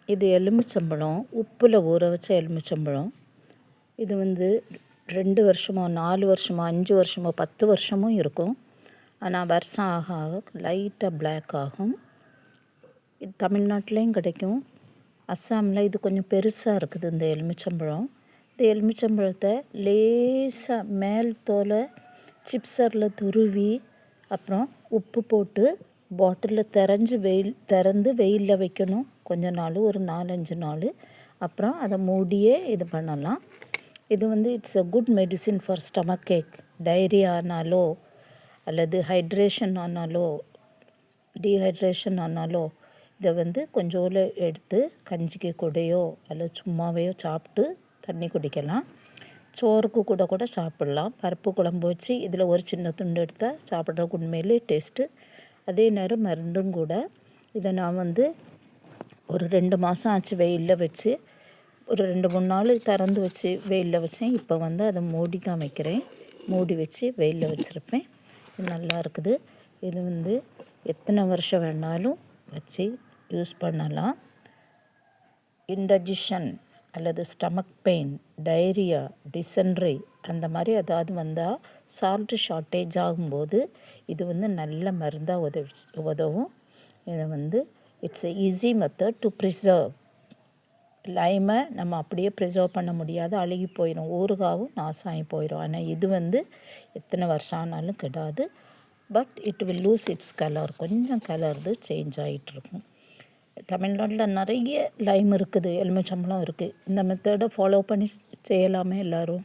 இது எலுமிச்சம்பழம், உப்பில் ஊற வச்ச எலுமிச்சம்பழம். இது 2 வருஷமோ 4 வருஷமோ 5 வருஷமோ 10 வருஷமும் இருக்கும். ஆனால் வருஷம் ஆக ஆக லைட்டாக பிளாக் ஆகும். இது தமிழ்நாட்டிலையும் கிடைக்கும். அஸ்ஸாமில் இது கொஞ்சம் பெருசாக இருக்குது இந்த எலுமிச்சம்பழம். இந்த எலுமிச்சம்பழத்தை லேசாக மேல் தோலை சிப்ஸரில் துருவி அப்புறம் உப்பு போட்டு பாட்டிலில் திறந்து வெயிலில் வைக்கணும் கொஞ்ச நாள், ஒரு 4-5 நாள். அப்புறம் அதை மூடியே இது பண்ணலாம். இது it's a good medicine for stomach ache. Diarrhoea ஆனாலோ அல்லது ஹைட்ரேஷன் ஆனாலோ டீஹைட்ரேஷன் ஆனாலோ இதை கொஞ்சோண்டு எடுத்து கஞ்சிக்கு கூடயோ அல்லது சும்மாவையோ சாப்பிட்டு தண்ணி குடிக்கலாம். சோறுக்கு கூட சாப்பிட்லாம். பருப்பு குழம்பு வச்சு இதில் ஒரு சின்ன துண்டு எடுத்தால் சாப்பிட்றதுக்கு உண்மையிலே டேஸ்ட்டு. அதே நேரம் மருந்தும் கூட. இதை நான் ஒரு 2 மாதம் ஆச்சு வெயிலில் வச்சு, ஒரு 2-3 நாள் திறந்து வச்சு வெயிலில் வச்சேன். இப்போ அதை மூடி தான் வைக்கிறேன். மூடி வச்சு வெயிலில் வச்சுருப்பேன். இது நல்லா இருக்குது. இது எத்தனை வருஷம் வேணாலும் வச்சு யூஸ் பண்ணலாம். இன்டைஜஷன் அல்லது ஸ்டமக் பெயின், டைரியா, டிசென்ட்ரி அந்த மாதிரி ஏதாவது வந்தால், சால்ட்டு ஷார்ட்டேஜ் ஆகும்போது இது நல்ல மருந்தாக உதவும். இதை it's a easy method to preserve. லைமை நம்ம அப்படியே ப்ரிசர்வ் பண்ண முடியாது, அழுகி போயிடும். ஊறுகாவும் நாசாகி போயிடும். ஆனால் இது எத்தனை வருஷம் ஆனாலும் கெடாது. But it will lose its colour. கொஞ்சம் கலர் சேஞ்ச் ஆகிட்டுருக்கும். தமிழ்நாட்டில் நிறைய லைம் இருக்குது, எலுமிச்சம்பழம் இருக்குது. இந்த மெத்தடை ஃபாலோ பண்ணி செய்யலாமே எல்லோரும்.